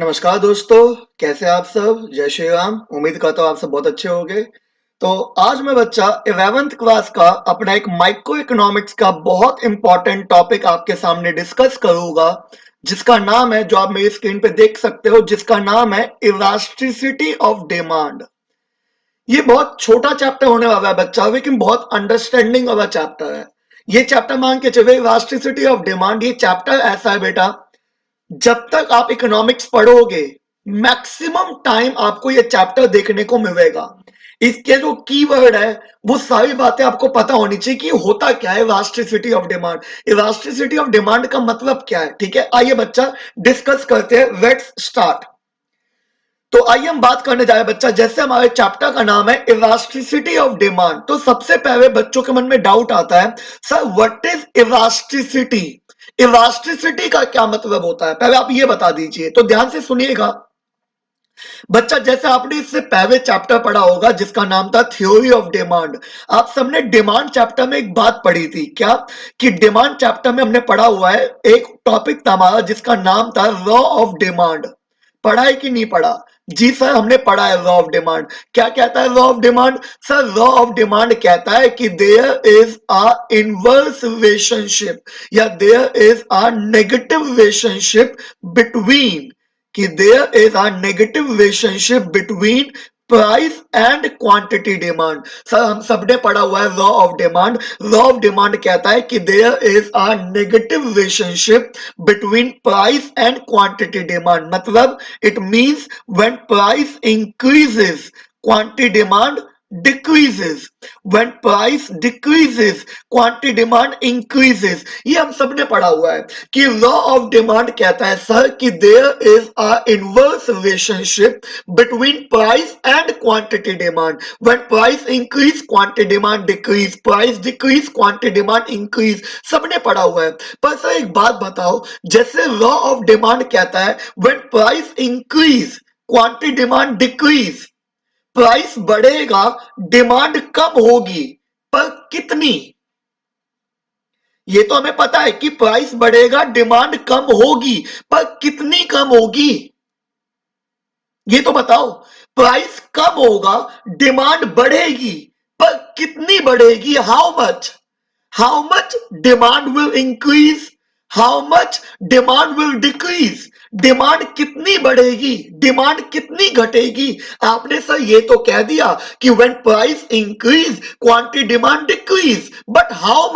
नमस्कार दोस्तों, कैसे आप सब? जय श्री राम। उम्मीद करता हूँ आप सब बहुत अच्छे होंगे। तो आज मैं बच्चा 11th क्लास का अपना एक माइक्रो इकोनॉमिक्स का बहुत इंपॉर्टेंट टॉपिक आपके सामने डिस्कस करूंगा, जिसका नाम है, जो आप मेरी स्क्रीन पे देख सकते हो, जिसका नाम है इलास्टिसिटी ऑफ डिमांड। ये बहुत छोटा चैप्टर होने वाला है बच्चा, लेकिन बहुत अंडरस्टैंडिंग वाला चैप्टर है। ये चैप्टर मान के चले, इलास्टिसिटी ऑफ डिमांड। ये चैप्टर ऐसा है बेटा, जब तक आप इकोनॉमिक्स पढ़ोगे मैक्सिमम टाइम आपको ये चैप्टर देखने को मिलेगा। इसके जो कीवर्ड है वो सारी बातें आपको पता होनी चाहिए कि होता क्या है elasticity of demand. Elasticity of demand का मतलब क्या है, ठीक है? आइए बच्चा डिस्कस करते हैं। Let's start. तो आइए हम बात करने जा रहे हैं बच्चा, जैसे हमारे चैप्टर का नाम है इलास्टिसिटी ऑफ डिमांड, तो सबसे पहले बच्चों के मन में डाउट आता है, sir what is elasticity? Elasticity का क्या मतलब होता है, पहले आप ये बता दीजिए। तो ध्यान से सुनिएगा बच्चा, जैसे आपने इससे पहले चैप्टर पढ़ा होगा जिसका नाम था थ्योरी ऑफ डिमांड। आप सबने डिमांड चैप्टर में एक बात पढ़ी थी क्या, कि डिमांड चैप्टर में हमने पढ़ा हुआ है एक टॉपिक था हमारा जिसका नाम था लॉ ऑफ डिमांड। पढ़ा है कि नहीं पढ़ा? जी सर, हमने पढ़ा है लॉ ऑफ डिमांड। क्या कहता है law of demand? Sir law of demand कहता है कि there is a inverse relationship या there is a negative relationship between, कि there is a negative relationship between price and quantity demand. Sir हम सबने पढ़ा हुआ है law of demand. Law of demand कहता है कि there is a negative relationship between price and quantity demand. मतलब it means when price increases quantity demand decreases, when price decreases quantity demand increases। ये हम सबने पढ़ा हुआ है कि लॉ ऑफ डिमांड कहता है सर कि there is a inverse relationship between price and quantity demand. When price increase quantity demand decrease, price decrease quantity demand increase. सबने पढ़ा हुआ है। पर सर एक बात बताओ, जैसे लॉ ऑफ डिमांड कहता है when price increase quantity demand decrease, price बढ़ेगा डिमांड कम होगी, पर कितनी? ये तो हमें पता है कि प्राइस बढ़ेगा डिमांड कम होगी, पर कितनी कम होगी ये तो बताओ। प्राइस कम होगा, डिमांड बढ़ेगी, पर कितनी बढ़ेगी? How much demand will increase, how much demand will decrease. Demand कितनी बढ़ेगी, डिमांड कितनी घटेगी? आपने सर ये तो कह दिया कि when price increase quantity demand decrease, but how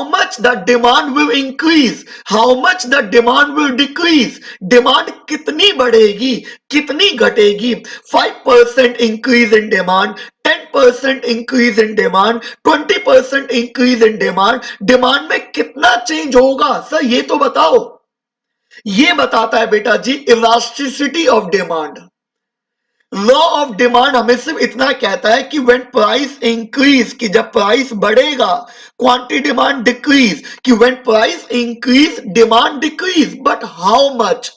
much the demand will increase, how much the demand will decrease. Demand कितनी बढ़ेगी, कितनी घटेगी? 5% increase in demand, 10% increase in demand, 20% increase in demand. Demand में कितना चेंज होगा sir ये तो बताओ। ये बताता है बेटा जी elasticity of demand. Law of demand हमें सिर्फ इतना कहता है कि व्हेन प्राइस इंक्रीज, कि जब प्राइस बढ़ेगा, क्वांटिटी डिमांड डिक्रीज, कि when price increase demand decrease, but how much,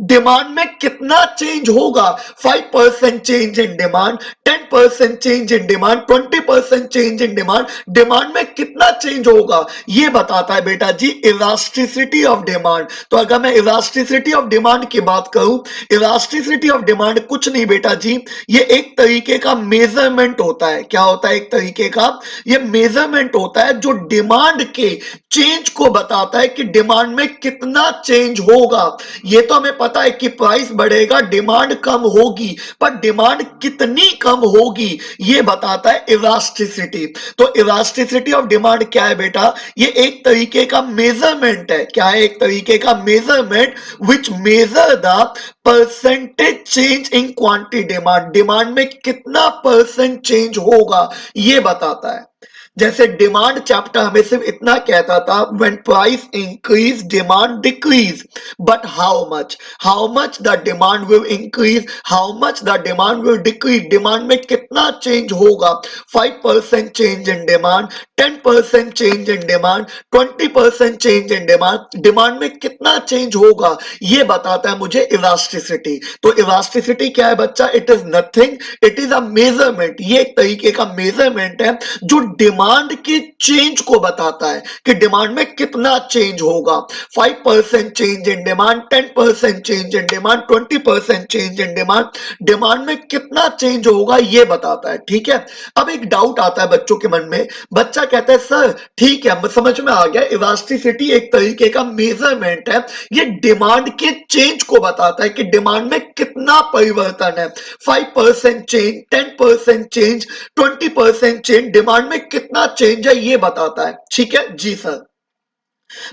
demand में कितना चेंज होगा? 5% change in demand, 10% change in demand, 20% change in demand. Demand में कितना चेंज होगा ये बताता है बेटा जी इलास्टिसिटी ऑफ डिमांड। तो अगर मैं इलास्टिसिटी ऑफ डिमांड की बात करूं, इलास्टिसिटी ऑफ डिमांड कुछ नहीं बेटा जी, ये एक तरीके का मेजरमेंट होता है। क्या होता है? एक तरीके का ये मेजरमेंट होता है जो डिमांड के चेंज को बताता है कि डिमांड में कितना चेंज होगा। ये तो हमें पता है कि प्राइस बढ़ेगा डिमांड कम होगी, पर डिमांड कितनी कम होगी ये बताता है इलास्टिसिटी। तो इलास्टिसिटी ऑफ डिमांड क्या है बेटा? ये एक तरीके का मेजरमेंट है। क्या है? एक तरीके का measurement which measure the percentage change in quantity demand. Demand में कितना परसेंट चेंज होगा ये बताता है। जैसे डिमांड चैप्टर हमें सिर्फ इतना कहता था when price increase demand decrease, but how much the demand will increase, how much the demand will decrease. Demand में कितना चेंज होगा? 5% change in demand, 10% change in demand, 20% change in demand, demand में कितना चेंज होगा ये बताता है मुझे इलास्टिसिटी। तो इलास्टिसिटी क्या है बच्चा? It is nothing, it is a measurement. ये एक तरीके का मेजरमेंट है जो डिमांड के चेंज को बताता है कि डिमांड में कितना चेंज होगा। 5% change in demand, 10% change in demand, 20% change in demand, demand में कितना चेंज होगा ये बताता है। ठीक है, अब एक डाउट आता है बच्चों के मन में, बच्चा कहता है सर ठीक है समझ में आ गया, इलास्टिसिटी एक तरीके का मेजरमेंट है, ये डिमांड के चेंज को बताता है कि डिमांड में कितना परिवर्तन है। 5% चेंज, 10% चेंज, 20% चेंज, डिमांड में कितना चेंज है ये बताता है। ठीक है जी सर।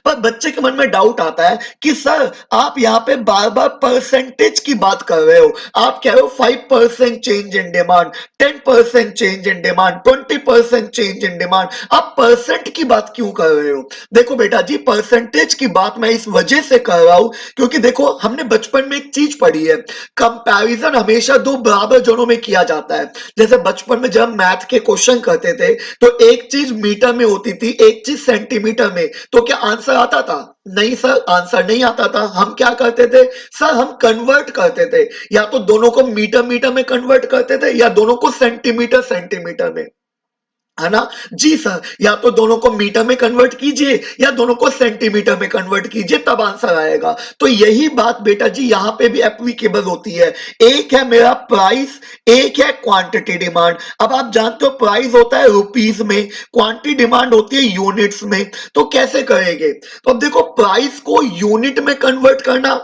पर बच्चे के मन में डाउट आता है कि सर आप यहाँ पे बार बार परसेंटेज की बात कर रहे हो, आप कह रहे हो 5% change in demand, 10% change in demand, 20% change in demand, आप परसेंट की बात क्यों कर रहे हो? देखो बेटा जी, परसेंटेज की बात मैं इस वजह से कर रहा हूं क्योंकि देखो हमने बचपन में एक चीज पढ़ी है, कंपैरिजन हमेशा दो बराबर जोनों में किया जाता है। जैसे बचपन में जब हम मैथ के क्वेश्चन करते थे तो एक चीज मीटर में होती थी, एक चीज सेंटीमीटर में, तो क्या आंसर आता था? नहीं सर, आंसर नहीं आता था। हम क्या करते थे सर? हम कन्वर्ट करते थे, या तो दोनों को मीटर मीटर में कन्वर्ट करते थे या दोनों को सेंटीमीटर सेंटीमीटर में, है ना? जी सर, या तो दोनों को मीटर में कन्वर्ट कीजिए या दोनों को सेंटीमीटर में कन्वर्ट कीजिए, तब आंसर आएगा। तो यही बात बेटा जी यहां पे भी एप्लीकेबल होती है। एक है मेरा प्राइस, एक है क्वांटिटी डिमांड। अब आप जानते हो प्राइस होता है रुपीस में, क्वांटिटी डिमांड होती है यूनिट्स में। तो कैसे करेंगे? तो अब देखो, प्राइस को यूनिट में कन्वर्ट करना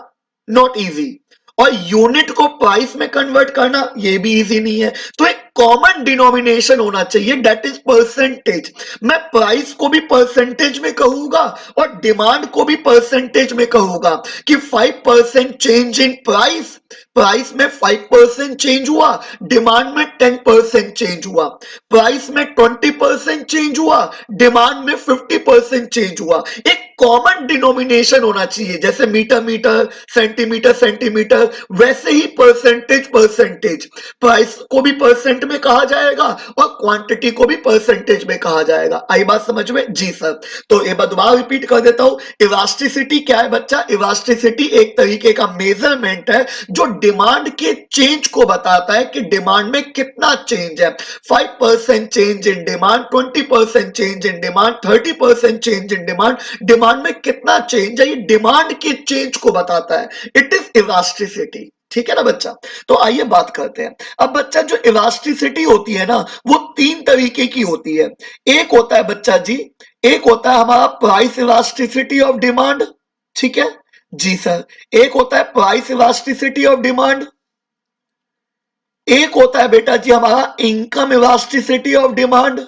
नॉट इजी, और यूनिट को प्राइस में कन्वर्ट करना ये भी इजी नहीं है। तो एक कॉमन डिनोमिनेशन होना चाहिए, दैट इज परसेंटेज। मैं प्राइस को भी परसेंटेज में कहूंगा और डिमांड को भी परसेंटेज में कहूंगा कि 5% चेंज इन प्राइस, प्राइस में 5% चेंज हुआ, डिमांड में 10% चेंज हुआ, प्राइस में 20% चेंज हुआ, डिमांड में 50% चेंज हुआ। एक कॉमन डिनोमिनेशन होना चाहिए, जैसे मीटर मीटर, सेंटीमीटर सेंटीमीटर, वैसे ही परसेंटेज परसेंटेज, प्राइस को भी परसेंट में कहा जाएगा और क्वांटिटी को भी परसेंटेज में कहा जाएगा। आई बात समझ में? जी सर। तो एक बार दोबारा रिपीट कर देता हूं, इलास्टिसिटी क्या है बच्चा? इलास्टिसिटी एक तरीके का मेजरमेंट है जो डिमांड के चेंज को बताता है कि डिमांड में कितना चेंज है। 5% change in demand, 20% change in demand, 30% change in demand, demand में कितना चेंज है ये डिमांड के चेंज को बताता है। It is elasticity. ठीक है ना बच्चा? तो आइए बात करते हैं। अब बच्चा जो इलास्टिसिटी होती है ना, वो तीन तरीके की होती है। एक होता है बच्चा जी, एक होता है हमारा प्राइस इलास्टिसिटी ऑफ डिमांड। ठीक है जी सर। एक होता है प्राइस इलास्टिसिटी ऑफ डिमांड, एक होता है बेटा जी हमारा इनकम इलास्टिसिटी ऑफ डिमांड,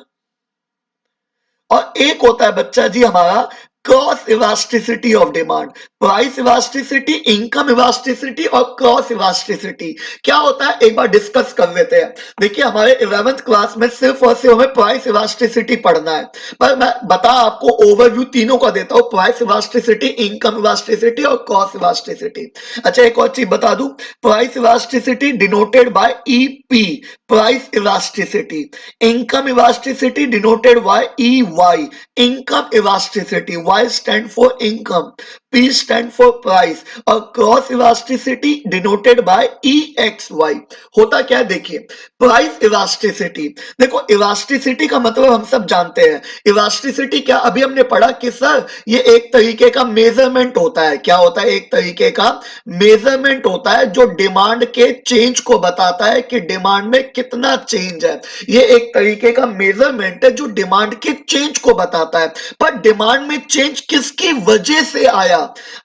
और एक होता है बच्चा जी हमारा cross elasticity of demand. Price elasticity, income elasticity और क्रॉस इलास्टिसिटी क्या होता है एक बार डिस्कस कर लेते हैं। देखिए हमारे 11th क्लास में सिर्फ और सिर्फ हमें प्राइस इलास्टिसिटी पढ़ना है, पर मैं बता आपको ओवरव्यू तीनों का देता हूं, प्राइस इलास्टिसिटी, इनकम इलास्टिसिटी और क्रॉस इलास्टिसिटी। अच्छा एक और चीज बता दूं, price elasticity denoted by EP, price elasticity, income elasticity denoted by EY, income elasticity, Y stand for income, P stand for price, और cross elasticity denoted by EXY। होता क्या है देखिए, प्राइस इलास्टिसिटी, देखो इलास्टिसिटी का मतलब हम सब जानते हैं। इलास्टिसिटी क्या अभी हमने पढ़ा कि सर ये एक तरीके का मेजरमेंट होता है। क्या होता है? एक तरीके का मेजरमेंट होता है जो डिमांड के चेंज को बताता है कि डिमांड में कितना चेंज है। ये एक तरीके का मेजरमेंट है जो डिमांड के चेंज को बताता है। पर डिमांड में चेंज किसकी वजह से आया?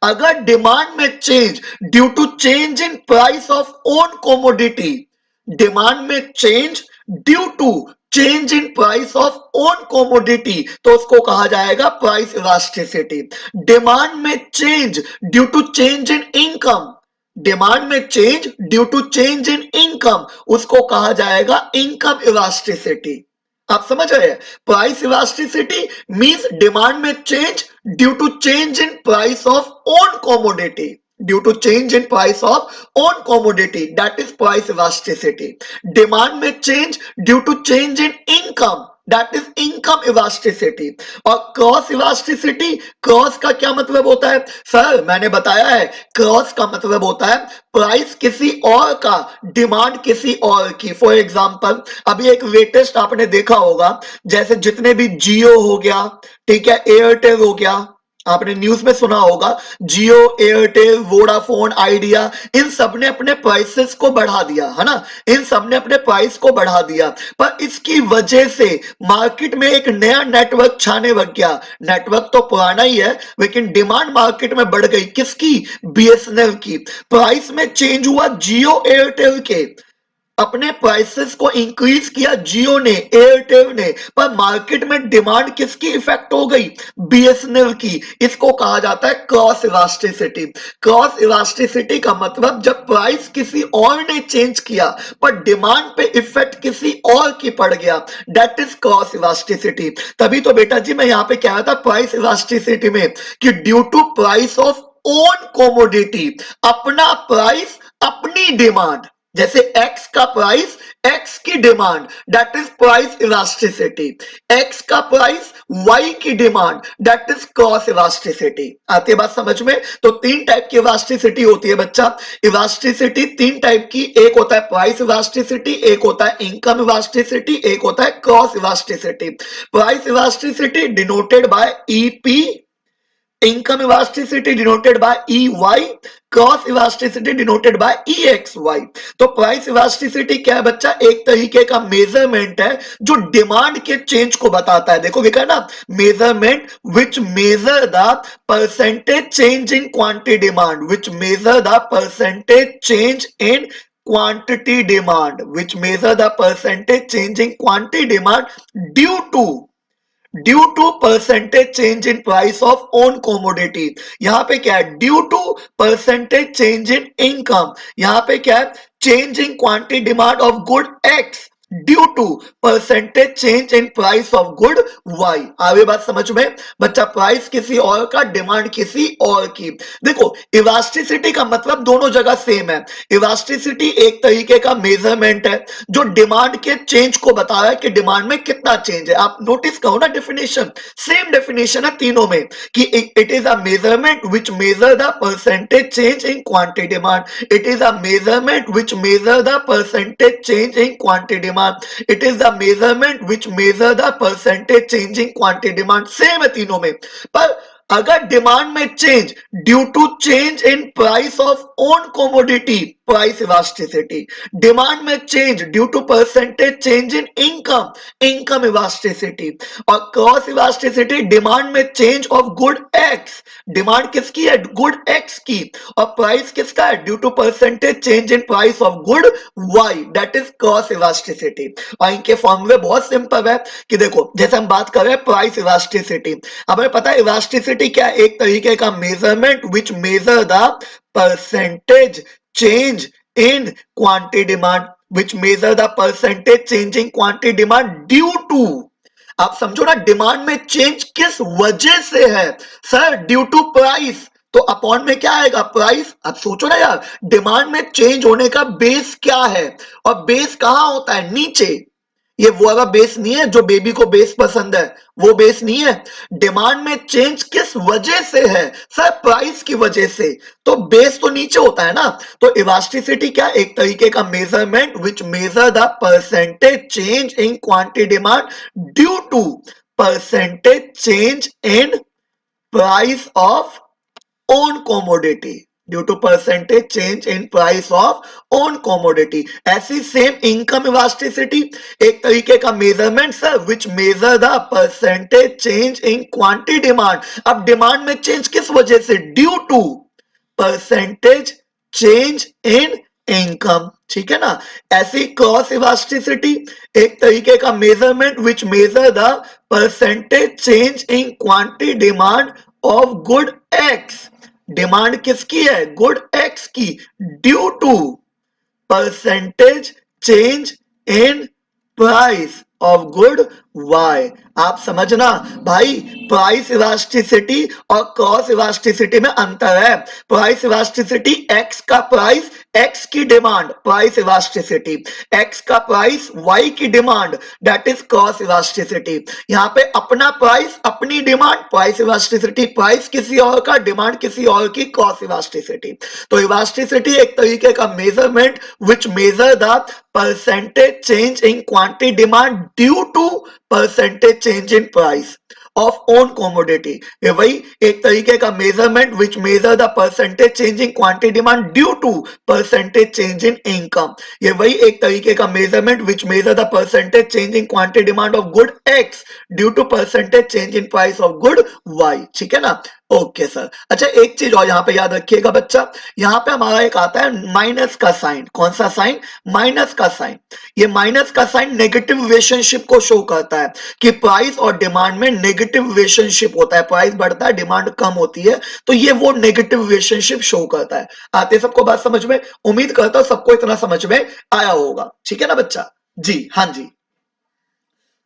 अगर डिमांड में change due to change in price of own commodity, demand में change due to change in price of own commodity, तो उसको कहा जाएगा प्राइस इलास्टिसिटी। डिमांड में change due to change in income, demand में change due to change in income, उसको कहा जाएगा इनकम इलास्टिसिटी। आप समझ रहे हैं? प्राइस इलास्टिसिटी मींस डिमांड में change due to change in price of own commodity, due to change in price of own commodity, that is price elasticity. Demand में change due to change in income, that is income elasticity. और cross elasticity, cross का क्या मतलब होता है sir? मैंने बताया है, क्रॉस का मतलब होता है प्राइस किसी और का, डिमांड किसी और की। फॉर एग्जांपल अभी एक लेटेस्ट आपने देखा होगा, जैसे जितने भी जियो हो गया, ठीक है, एयरटेल हो गया, आपने न्यूज में सुना होगा, जियो, एयरटेल, वोडाफोन, आइडिया, इन सब ने अपने प्राइसेस को बढ़ा दिया है ना, इन सब ने अपने प्राइस को बढ़ा दिया। पर इसकी वजह से मार्केट में एक नया नेटवर्क छाने लग गया। नेटवर्क तो पुराना ही है, लेकिन डिमांड मार्केट में बढ़ गई, किसकी? बीएसएनएल की। प्राइस में चेंज हुआ जियो एयरटेल के, अपने प्राइसेस को इंक्रीज किया जियो ने, एयरटेल ने, पर मार्केट में डिमांड किसकी इफेक्ट हो गई? बीएसएनएल की। इसको कहा जाता है क्रॉस इलास्टिसिटी। क्रॉस इलास्टिसिटी का मतलब जब प्राइस किसी और ने चेंज किया पर डिमांड पे इफेक्ट किसी और की पड़ गया, दैट इज क्रॉस इलास्टिसिटी। तभी तो बेटा जी मैं यहां पे कह रहा था प्राइस इलास्टिसिटी में कि due to price of own commodity, अपना प्राइस अपनी डिमांड, जैसे x का प्राइस x की demand, that is price elasticity. x का प्राइस y की demand, that is cross elasticity. आती है बात समझ में? तो तीन टाइप की इलास्टिसिटी होती है बच्चा। इलास्टिसिटी तीन टाइप की, एक होता है प्राइस इलास्टिसिटी, एक होता है इनकम इलास्टिसिटी, एक होता है cross elasticity. Price elasticity denoted by EP, income elasticity denoted by EY, cross elasticity denoted by EXY। तो प्राइस इलास्टिसिटी क्या है बच्चा? एक तरीके का मेजरमेंट है जो डिमांड के चेंज को बताता है। देखो लिखा है ना, measurement which measure the percentage change in quantity demand, which measure the percentage change in quantity demand, which measure the percentage change in quantity demand due to percentage change in price of own commodity. यहां पे क्या है? Due to percentage change in income. यहां पे क्या है? Change in quantity demand of good X due to percentage change in price of good Y. आगे बात समझ में? बच्चा प्राइस किसी और का, डिमांड किसी और की। देखो इलास्टिसिटी का मतलब दोनों जगह सेम है। इलास्टिसिटी एक तरीके का मेजरमेंट है जो डिमांड के चेंज को बता रहा है कि डिमांड में कितना चेंज है। आप नोटिस करो ना, डेफिनेशन सेम डेफिनेशन है तीनों में कि it is a measurement which measure the percentage change in quantity demand, it is a measurement which measure the percentage change in quantity demand, it is the measurement which measure the percentage change in quantity demand. Same है तीनों में। पर अगर demand में change due to change in price of own commodity, price elasticity. Demand में change due to percentage change in income, income elasticity. और cross elasticity demand में change of good X, demand किसकी है? गुड एक्स की। और price किसका है? Due to percentage change in price of good Y, that is cross elasticity. और इनके फॉर्मूले बहुत सिंपल है कि देखो जैसे हम बात कर रहे हैं प्राइस इलास्टिसिटी, हमें पता है इलास्टिसिटी क्या है? एक तरीके का measurement which measure the percentage change in quantity demand, which measure the percentage change in quantity demand due to, आप समझो ना, डिमांड में चेंज किस वजह से है सर? Due to price. तो अपॉन में क्या आएगा? प्राइस। अब सोचो ना यार, डिमांड में चेंज होने का बेस क्या है? और बेस कहां होता है? नीचे। ये वो वाला बेस नहीं है जो बेबी को बेस पसंद है, वो बेस नहीं है। डिमांड में चेंज किस वजह से है सर? प्राइस की वजह से। तो बेस तो नीचे होता है ना। तो इलास्टिसिटी क्या? एक तरीके का measurement which measure the percentage change in quantity demand due to percentage change in price of own commodity, due to percentage change in price of own commodity। ऐसी सेम इनकम इलास्टिसिटी, एक तरीके का measurement sir which measure the percentage change in quantity demand. अब demand में change किस वजह से? Due to percentage change in income. ठीक है ना? ऐसी क्रॉस इलास्टिसिटी, एक तरीके का measurement which measure the percentage change in quantity demand of good X. Demand किसकी है? गुड एक्स की। Due to percentage change in price of good Y. आप समझना भाई, प्राइस इलास्टिसिटी और क्रॉस इलास्टिसिटी में अंतर है। प्राइस इलास्टिसिटी एक्स का प्राइस, एक्स की डिमांड, प्राइस इलास्टिसिटी एक्स का प्राइस, वाई की demand, that is cross elasticity. यहाँ पे अपना प्राइस, अपनी डिमांड, प्राइस इलास्टिसिटी, प्राइस किसी और का, डिमांड किसी और की, क्रॉस इलास्टिसिटी। तो इलास्टिसिटी एक तरीके का measurement which measure the percentage change in quantity demand due to percentage change in price of own commodity। ये वही एक तरीके का measurement which measure the percentage change in quantity demand due to percentage change in income. ये वही एक तरीके का measurement which measure the percentage change in quantity demand of good X due to percentage change in price of good Y. ठीक है ना? Okay sir. अच्छा, एक चीज और यहाँ पे याद रखिएगा बच्चा, यहाँ पे हमारा एक आता है माइनस का साइन। कौन सा साइन? माइनस का साइन। ये माइनस का साइन नेगेटिव रिलेशनशिप को शो करता है कि प्राइस और डिमांड में नेगेटिव रिलेशनशिप होता है। प्राइस बढ़ता है, डिमांड कम होती है, तो ये वो नेगेटिव रिलेशनशिप शो करता है। आते सबको बात समझ में? उम्मीद करता हूं सबको इतना समझ में आया होगा। ठीक है ना बच्चा? जी हाँ जी।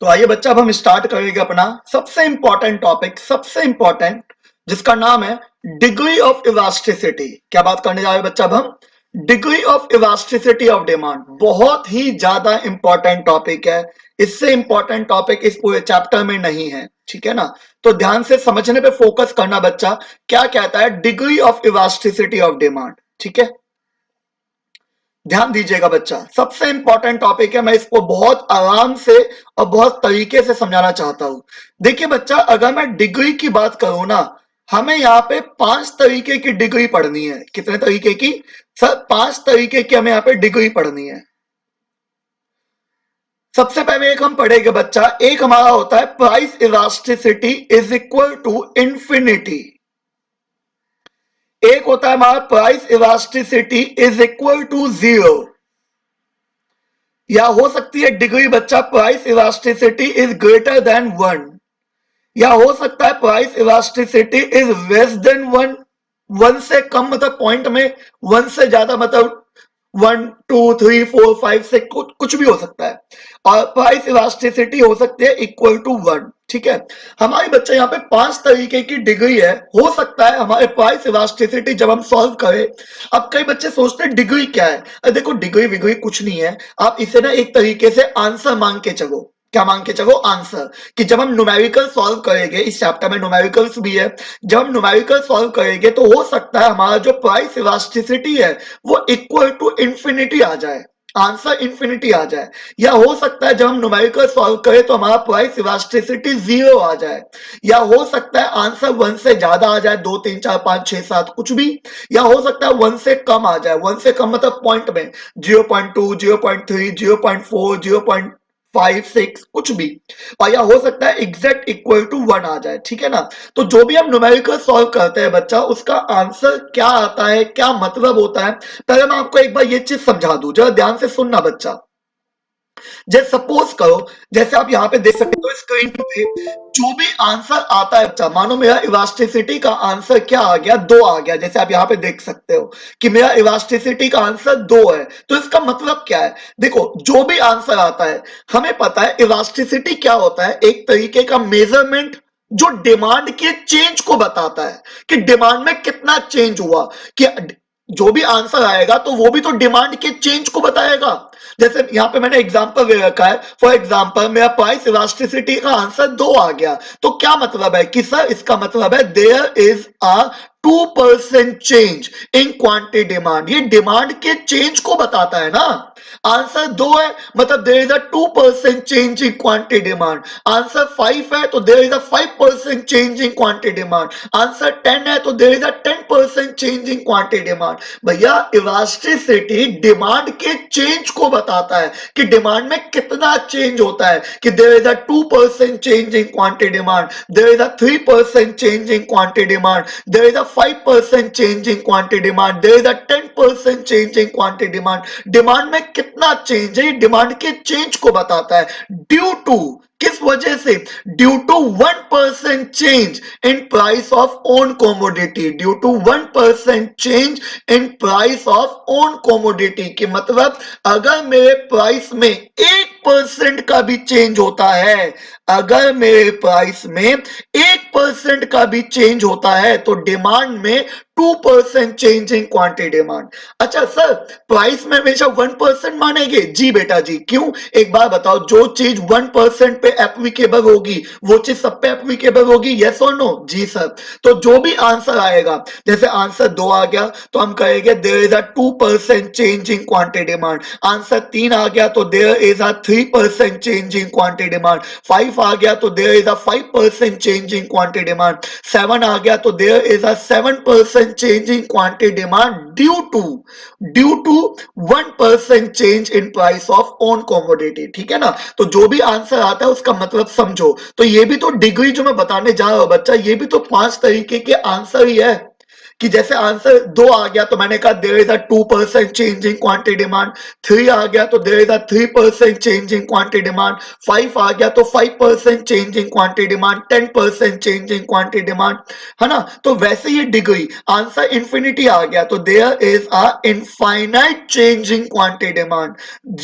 तो आइए बच्चा, अब हम स्टार्ट करेंगे अपना सबसे इंपॉर्टेंट टॉपिक, सबसे इंपॉर्टेंट, जिसका नाम है डिग्री ऑफ इलास्टिसिटी। क्या बात करने जा रहे हैं बच्चा? अब हम degree of elasticity of demand, बहुत ही ज्यादा इंपॉर्टेंट टॉपिक है। इससे इंपॉर्टेंट टॉपिक इस पूरे चैप्टर में नहीं है। ठीक है ना? तो ध्यान से समझने पे फोकस करना बच्चा। क्या कहता है degree of elasticity of demand? ठीक है, ध्यान दीजिएगा बच्चा, सबसे इंपॉर्टेंट टॉपिक है। मैं इसको बहुत आराम से और बहुत तरीके से समझाना चाहता हूं। देखिए बच्चा, अगर मैं डिग्री की बात करूं ना, हमें यहाँ पे 5 तरीके की डिग्री पढ़नी है। कितने तरीके की सर? 5 तरीके की हमें यहाँ पे डिग्री पढ़नी है। सबसे पहले एक हम पढ़ेंगे बच्चा, एक हमारा होता है price elasticity is equal to infinity. एक होता है हमारा price elasticity is equal to 0। या हो सकती है डिग्री बच्चा price elasticity is greater than 1। या हो सकता है price elasticity is less than 1। 1 से कम मतलब पॉइंट में, 1 से ज्यादा मतलब 1 2 3 4 5 6 कुछ भी हो सकता है। और प्राइस इलास्टिसिटी हो सकती है इक्वल टू 1। ठीक है, हमारे बच्चे यहाँ पे 5 तरीके की डिग्री है। हो सकता है हमारे प्राइस इलास्टिसिटी जब हम सॉल्व करें, अब कई बच्चे सोचते हैं डिग्री क्या है। अरे देखो, डिग्री विग्री कुछ नहीं है। आप इसे ना एक तरीके से आंसर मांग के चलो। क्या मांग के चलो? आंसर। कि जब हम न्यूमेरिकल सॉल्व करेंगे, इस चैप्टर में न्यूमेरिकल्स भी है, जब हम न्यूमेरिकल सॉल्व करेंगे तो हो सकता है हमारा जो प्राइस इलास्टिसिटी है वो इक्वल टू इंफिनिटी आ जाए, आंसर इंफिनिटी आ जाए। या हो सकता है जब हम न्यूमेरिकल सॉल्व करें तो हमारा प्राइस इलास्टिसिटी 0 आ जाए। या हो सकता है आंसर 1 से ज्यादा आ जाए, 2 3 4 5 6 7 कुछ भी। या हो सकता है 1 से कम आ जाए, 1 से कम मतलब पॉइंट में 0.2 0.3 0.4 0.5 6 कुछ भी। और या हो सकता है एग्जैक्ट इक्वल टू 1 आ जाए। ठीक है ना? तो जो भी हम न्यूमेरिकल सॉल्व करते हैं बच्चा, उसका आंसर क्या आता है, क्या मतलब होता है, पहले मैं आपको एक बार ये चीज समझा दूं, जरा ध्यान से सुनना बच्चा। जैसे सपोज करो, जैसे आप यहाँ पे देख सकते हो स्क्रीन पे, जो भी आंसर आता है बच्चा, मानो मेरा इलास्टिसिटी का आंसर क्या आ गया? 2 आ गया। जैसे आप यहाँ पे देख सकते हो कि मेरा इलास्टिसिटी का आंसर 2 है, तो इसका मतलब क्या है? देखो, जो भी आंसर आता है, हमें पता है इलास्टिसिटी क्या होता है, एक तरीके का मेजरमेंट जो डिमांड के चेंज को बताता है कि डिमांड में कितना चेंज हुआ। कि जो भी आंसर आएगा तो वो भी तो डिमांड के चेंज को बताएगा। जैसे यहाँ पे मैंने एग्जांपल दे रखा है, फॉर एग्जांपल मेरा प्राइस इलास्टिसिटी का आंसर 2 आ गया, तो क्या मतलब है कि सर इसका मतलब है there is a 2% change in quantity demand. ये डिमांड के चेंज को बताता है ना। आंसर 2 है मतलब there is a 2% change in quantity demand. Answer 5 है तो there is a 5% change in quantity demand. Answer 10 है तो there is a 10% change in quantity demand. भैया, इलास्टिसिटी डिमांड के चेंज को बताता है कि डिमांड में कितना चेंज होता है। कि there is a 2% change in quantity demand, there is a 3% change in quantity demand, there is a 5% change in quantity demand, there is a 10% change in quantity demand. Demand में कितना change है, demand के change को बताता है due to किस वजह से? Due to 1% change in price of own commodity, due to 1% change in price of own commodity. कि मतलब अगर मेरे प्राइस में 1% का भी चेंज होता है, अगर मेरे प्राइस में 1% का भी चेंज होता है तो डिमांड में 2% चेंज इन क्वांटिटी डिमांड। अच्छा सर, प्राइस में हमेशा 1% मानेंगे? जी बेटा जी। क्यों? एक बार बताओ, जो चीज 1% पे एप्लीकेबल होगी वो चीज सब पे एप्लीकेबल होगी? यस और नो? जी सर। तो जो भी आंसर आएगा, जैसे आंसर 2 आ गया तो हम कहेंगे there is a 2% change in quantity demand. Answer 3 आ गया तो there is a 3% change in quantity demand. 5 आ गया तो there is a 5% change in quantity demand. 7 आ गया तो there is a 7% change in quantity demand due to 1% change in price of own commodity. ठीक है ना? तो जो भी आंसर आता है उसका मतलब समझो। तो ये भी तो डिग्री जो मैं बताने जा रहा हूं बच्चा, ये भी तो 5 तरीके के आंसर ही है। कि जैसे आंसर 2 आ गया तो मैंने कहा there is a 2% change in quantity demand. 3 आ गया तो there is a 3% change in quantity demand. 5 आ गया तो 5% change in quantity demand. 10% change in quantity demand, है ना? तो वैसे ये डिग्री आंसर इंफिनिटी आ गया तो there is a infinite change in quantity demand.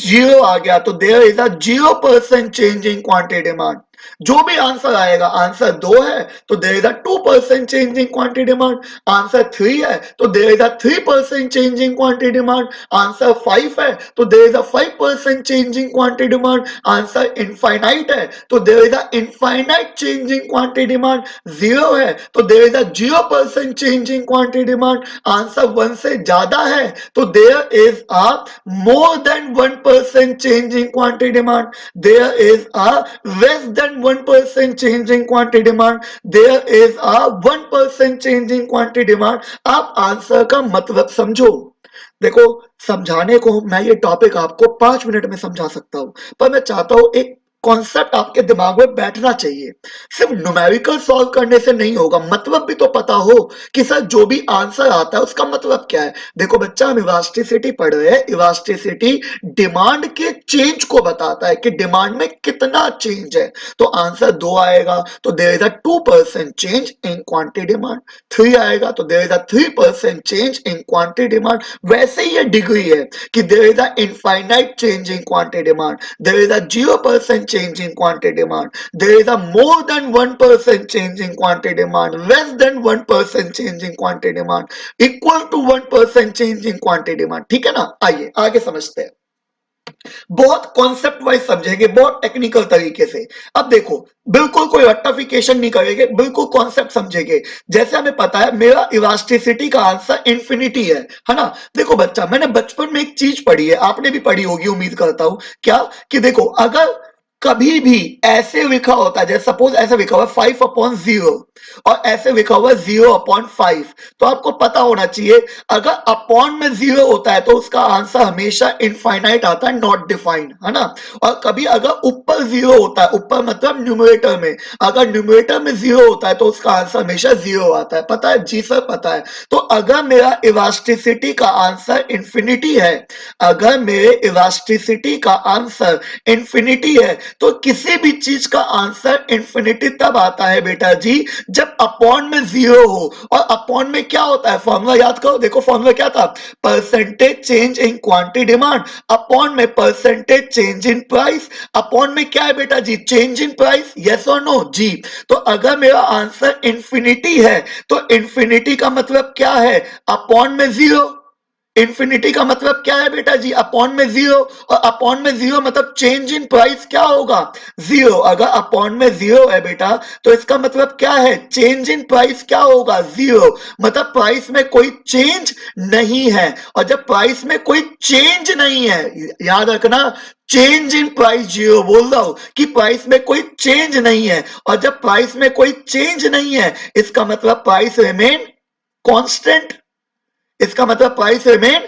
0 आ गया तो there is a 0% change in quantity demand. जो भी आंसर आएगा, आंसर 2 है तो there is a 2% change in quantity demand. Answer 3 है तो there is a 3% change in quantity demand. Answer 5 है तो there is a 5% change in quantity demand. Answer infinite है तो there is a infinite change in quantity demand. 0 है तो there is a 0% change in quantity demand. Answer 1 से ज्यादा है तो there is a more than 1% change in quantity demand. There is a less than 1% change in quantity demand. There is a 1% change in quantity demand. आप answer का मतलब समझो। देखो, समझाने को मैं ये टॉपिक आपको 5 मिनट में समझा सकता हूं, पर मैं चाहता हूं एक कॉन्सेप्ट आपके दिमाग में बैठना चाहिए। सिर्फ न्यूमेरिकल सॉल्व करने से नहीं होगा, मतलब भी तो पता हो कि सर जो भी आंसर आता है उसका मतलब क्या है। देखो बच्चा, हम इलास्टिसिटी पढ़ रहे हैं। इलास्टिसिटी डिमांड के चेंज को बताता है कि डिमांड में कितना चेंज है। तो आंसर 2 आएगा तो there is a 2% change in quantity demand. 3 आएगा तो there is a 3% change in quantity demand. वैसे ही ये डिग्री है कि there is a infinite change in quantity demand, there is a 0% change in quantity demand, there is a more than 1% change in quantity demand, less than 1% change in quantity demand, equal to 1% change in quantity demand। ठीक है ना? आइए आगे समझते हैं। बहुत concept wise समझेंगे, बहुत टेक्निकल तरीके से। अब देखो, बिल्कुल कोई रट्टाफिकेशन नहीं करेंगे, बिल्कुल कॉन्सेप्ट समझेंगे। जैसे हमें पता है मेरा इलास्टिसिटी का आंसर इंफिनिटी है ना? देखो बच्चा, मैंने बचपन में एक चीज पढ़ी है, आपने भी पढ़ी होगी उम्मीद करता हूं। क्या? कि देखो, अगर कभी भी ऐसे लिखा होता है, जैसे सपोज ऐसे लिखा हुआ 5/0 और ऐसे लिखा हुआ 0/5, तो आपको पता होना चाहिए अगर अपॉन में 0 होता है तो उसका आंसर हमेशा इनफाइनाइट आता है, नॉट डिफाइंड, है ना? और कभी अगर ऊपर 0 होता है, ऊपर मतलब न्यूमरेटर में, अगर न्यूमरेटर में 0 होता है तो उसका आंसर हमेशा 0 आता है। पता है? जी सर पता है। तो अगर मेरा इलास्टिसिटी का आंसर इंफिनिटी है, अगर मेरे इलास्टिसिटी का आंसर इंफिनिटी है, तो किसी भी चीज का आंसर इंफिनिटी तब आता है बेटा जी जब अपॉन में 0 हो। और अपॉन में क्या होता है? फॉर्मूला याद करो। देखो फॉर्मूला क्या था? Percentage change in quantity demand upon में percentage change in price. Upon में क्या है बेटा जी? Change in price. यस और नो? जी। तो अगर मेरा आंसर इंफिनिटी है तो इंफिनिटी का मतलब क्या है? अपॉन में 0। इंफिनिटी का मतलब क्या है बेटा जी? अपॉन में 0। और अपॉन में 0 मतलब चेंज इन प्राइस क्या होगा? 0। अगर अपॉन में 0 है बेटा तो इसका मतलब क्या है? चेंज इन प्राइस क्या होगा? 0। मतलब प्राइस में कोई चेंज नहीं है। और जब प्राइस में कोई चेंज नहीं है, याद रखना, चेंज इन प्राइस 0 बोल रहा हूं कि प्राइस में कोई चेंज नहीं है। और जब प्राइस में कोई चेंज नहीं है, इसका मतलब प्राइस रिमेन कांस्टेंट। इसका मतलब प्राइस रिमेन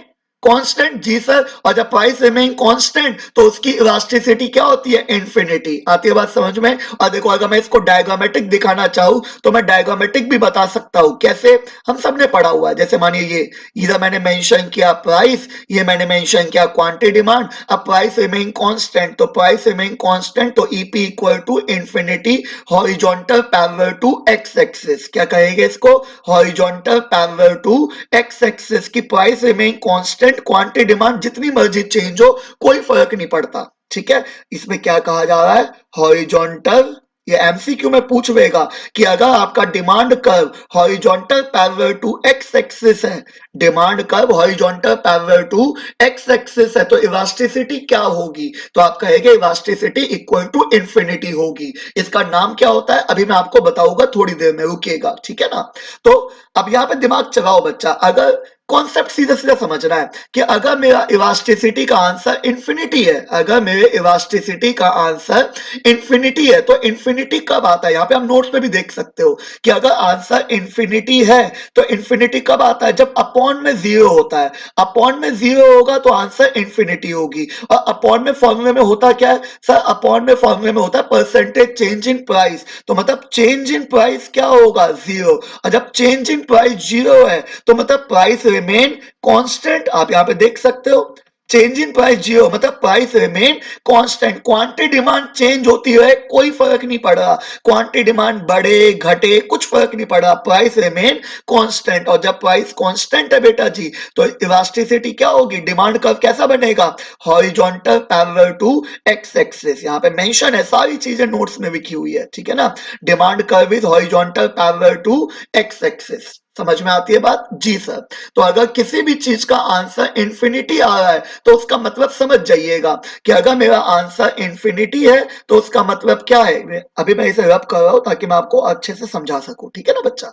कांस्टेंट जी सर। और जब प्राइस रिमेन कांस्टेंट तो उसकी इलास्टिसिटी क्या होती है? इन्फिनिटी। आती है बात समझ में? और देखो अगर मैं इसको डायग्रामेटिक दिखाना चाहूं तो मैं डायग्रामेटिक भी बता सकता हूं। कैसे? हम सबने पढ़ा हुआ है। जैसे मानिए ये इधर मैंने मेंशन किया प्राइस, ये मैंने मेंशन किया क्वांटिटी डिमांड। अब प्राइस रिमेन कांस्टेंट तो प्राइस रिमेन कांस्टेंट तो E P equal to infinity horizontal parallel to X axis. क्या कहेंगे इसको? Horizontal parallel to X axis की price remain constant, quantity demand जितनी मर्जी चेंज हो कोई फर्क नहीं पड़ता। ठीक है, इसमें क्या कहा जा रहा है? हॉरिजॉन्टल। ये एमसीक्यू में पूछ लेगा कि अगर आपका demand curve horizontal parallel to X axis है, demand curve horizontal parallel to X axis है, तो इलास्टिसिटी क्या होगी? तो आप कहेंगे इलास्टिसिटी इक्वल टू इंफिनिटी होगी। इसका नाम क्या होता है अभी मैं आपको बताऊंगा, थोड़ी देर में रुकिएगा। ठीक है ना? तो अब यहां पे दिमाग चलाओ बच्चा। अगर कॉन्सेप्ट सीधा सीधा समझना है कि अगर मेरा इलास्टिसिटी का आंसर इंफिनिटी है, अगर मेरे इलास्टिसिटी का आंसर इंफिनिटी है तो इंफिनिटी कब आता है? यहां पे हम नोट्स में भी देख सकते हो कि अगर आंसर इंफिनिटी है तो इंफिनिटी कब आता है? जब अपॉन में जीरो होता है। अपॉन में जीरो होगा तो आंसर इंफिनिटी होगी। और अपॉन में फॉर्मूले में होता क्या है सर? अपॉन में फॉर्मूले में होता है परसेंटेज चेंज इन प्राइस। तो मतलब चेंज इन प्राइस क्या होगा? जीरो। और जब चेंज इन प्राइस जीरो है तो मतलब प्राइस रिमेन कांस्टेंट। आप यहां पे देख सकते हो चेंज इन प्राइस जीरो मतलब price remain constant. Quantity demand change होती है कोई फर्क नहीं पड़ रहा, क्वांटिटी डिमांड बढ़े घटे कुछ फर्क नहीं पड़ रहा, प्राइस रिमेन कांस्टेंट। और जब प्राइस कांस्टेंट है बेटा जी तो इलास्टिसिटी क्या होगी? डिमांड कर्व कैसा बनेगा? Horizontal parallel to X axis. यहां पे मेंशन है, सारी चीजें नोट्स में लिखी हुई है। ठीक है ना? Demand curve is horizontal parallel to X axis. समझ में आती है बात? जी सर। तो अगर किसी भी चीज का आंसर इंफिनिटी आ रहा है तो उसका मतलब समझ जाइएगा कि अगर मेरा आंसर इंफिनिटी है तो उसका मतलब क्या है। अभी मैं इसे रब कर रहा हूं ताकि मैं आपको अच्छे से समझा सकूं। ठीक है ना बच्चा?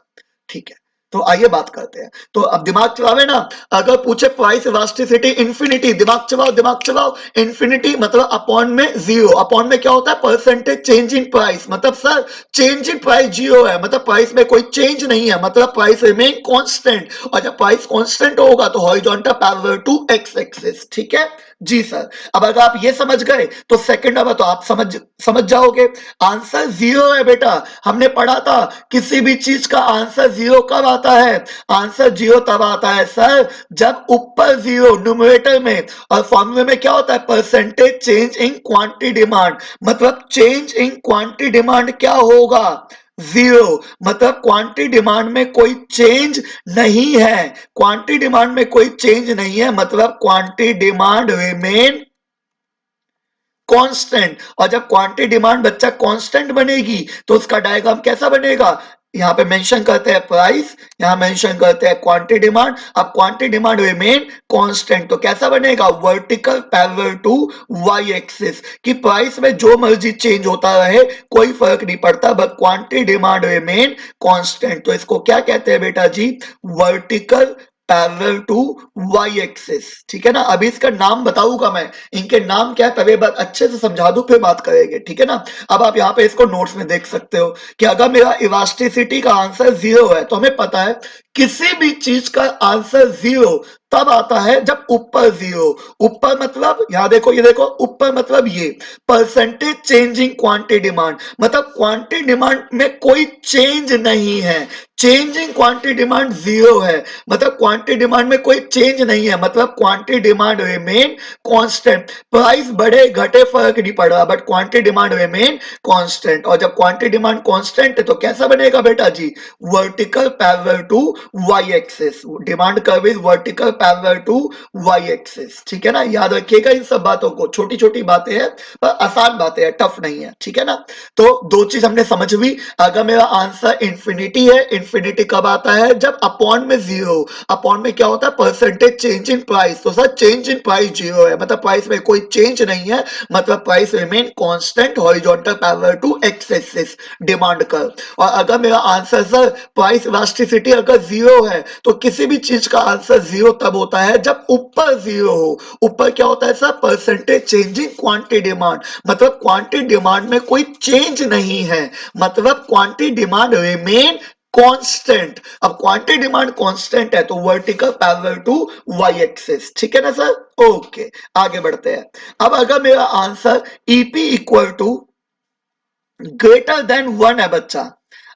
ठीक है, तो आइए बात करते हैं। तो अब दिमाग चलावे ना। अगर पूछे प्राइस इलास्टिसिटी इंफिनिटी, दिमाग चलाओ दिमाग चलाओ। इंफिनिटी मतलब अपॉन में जीरो। अपॉन में क्या होता है? Percentage change in price. मतलब sir change in price zero है मतलब प्राइस में कोई चेंज नहीं है, मतलब प्राइस रिमेन कांस्टेंट। और जब प्राइस कांस्टेंट होगा तो horizontal parallel to X axis. ठीक है जी सर। अब अगर आप ये समझ गए तो सेकंड अब तो आप समझ समझ जाओगे। आंसर जीरो है बेटा। हमने पढ़ा था किसी भी चीज का आंसर जीरो कब आता है? आंसर जीरो तब आता है सर जब ऊपर जीरो न्यूमरेटर में और फॉर्मूले में क्या होता है? Percentage change in quantity demand. मतलब चेंज इन क्वांटिटी डिमांड क्या होगा? जीरो। मतलब क्वांटिटी डिमांड में कोई चेंज नहीं है। क्वांटिटी डिमांड में कोई चेंज नहीं है मतलब क्वांटिटी डिमांड रिमेन कांस्टेंट। और जब क्वांटिटी डिमांड बच्चा कांस्टेंट बनेगी तो उसका डायग्राम कैसा बनेगा? यहां पे मेंशन करते हैं प्राइस, यहां मेंशन करते हैं क्वांटिटी डिमांड। अब क्वांटिटी डिमांड रिमेन कांस्टेंट तो कैसा बनेगा? Vertical parallel to Y axis. कि प्राइस में जो मर्जी चेंज होता रहे कोई फर्क नहीं पड़ता but quantity demand remain constant. तो इसको क्या कहते हैं बेटा जी? Vertical parallel to Y axis. ठीक है ना? अभी इसका नाम बताऊंगा मैं, इनके नाम क्या है पहले बात अच्छे से समझा दूं फिर बात करेंगे। ठीक है ना? अब आप यहाँ पे इसको नोट्स में देख सकते हो कि अगर मेरा इलास्टिसिटी का आंसर जीरो है तो हमें पता है किसी भी चीज का आंसर जीरो तब आता है जब ऊपर जीरो। ऊपर मतलब यहां देखो, ये देखो ऊपर मतलब ये परसेंटेज चेंजिंग क्वांटिटी डिमांड मतलब क्वांटिटी डिमांड में कोई चेंज नहीं है। चेंजिंग क्वांटिटी डिमांड जीरो है मतलब क्वांटिटी डिमांड में कोई चेंज नहीं है मतलब quantity demand remain constant. Price बढ़े घटे फर्क नहीं पड़ रहा but quantity demand remain constant. और जब क्वांटिटी डिमांड कांस्टेंट है तो कैसा बनेगा बेटा जी? Vertical parallel to Y axis. Demand curve is vertical parallel to Y axis. ठीक है ना? याद रखिएगा इन सब बातों को, छोटी छोटी बातें हैं पर आसान बातें हैं, टफ नहीं है। ठीक है ना? तो दो चीज हमने समझ ली। अगर मेरा आंसर इंफिनिटी है, इंफिनिटी कब आता है? जब अपॉन में जीरो। अपॉन में क्या होता है? Percentage change in price. तो sir change in price zero है मतलब प्राइस में कोई चेंज नहीं है मतलब price remain constant horizontal parallel to X axis demand curve. और अगर मेरा आंसर सर प्राइस इलास्टिसिटी अगर जीरो है तो किसी भी चीज का आंसर जीरो तब होता है जब ऊपर जीरो हो। ऊपर क्या होता है sir? Percentage changing quantity demand मतलब क्वांटिटी डिमांड में कोई चेंज नहीं है मतलब क्वांटिटी डिमांड रिमेन कांस्टेंट। अब क्वांटिटी डिमांड कांस्टेंट है तो vertical parallel to Y axis, ठीक है ना सर? ओके, आगे बढ़ते हैं। अब अगर मेरा answer EP equal to greater than 1 है बच्चा,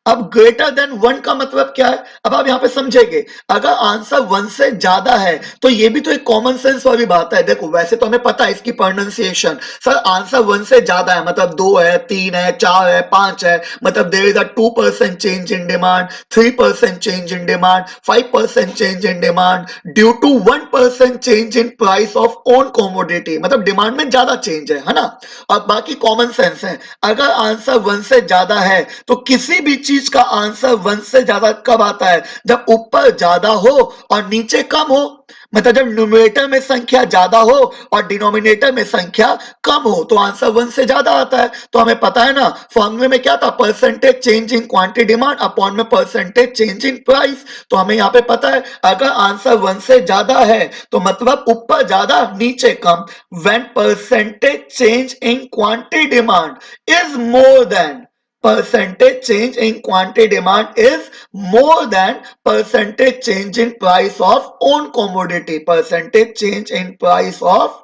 अब ग्रेटर देन 1 का मतलब क्या है? अब आप यहां पे समझेंगे, अगर आंसर 1 से ज्यादा है तो ये भी तो एक कॉमन सेंस वाली बात है। देखो वैसे तो हमें पता है इसकी प्रोनाउंसिएशन, सर आंसर 1 से ज्यादा है मतलब 2 है, 3 है, 4 है, 5 है, मतलब there is a 2% change in demand, 3% change in demand, 5% change in demand due to 1% change in price of own commodity, मतलब डिमांड में ज्यादा चेंज है ना? और बाकी कॉमन सेंस है। अगर आंसर 1 से ज्यादा है तो किसी भी चीज का आंसर 1 से ज्यादा कब आता है? जब ऊपर ज्यादा हो और नीचे कम हो, मतलब जब न्यूमरेटर में संख्या ज्यादा हो और डिनोमिनेटर में संख्या कम हो तो आंसर 1 से ज्यादा आता है। तो हमें पता है ना फॉर्मूले में क्या था, percentage change in quantity demand upon में परसेंटेज चेंज इन प्राइस। तो हमें यहाँ पे पता है अगर आंसर 1 से ज्यादा है तो मतलब ऊपर ज्यादा नीचे कम, when percentage change in quantity demand is more than percentage change in quantity demand is more than percentage change in price of own commodity, percentage change in price of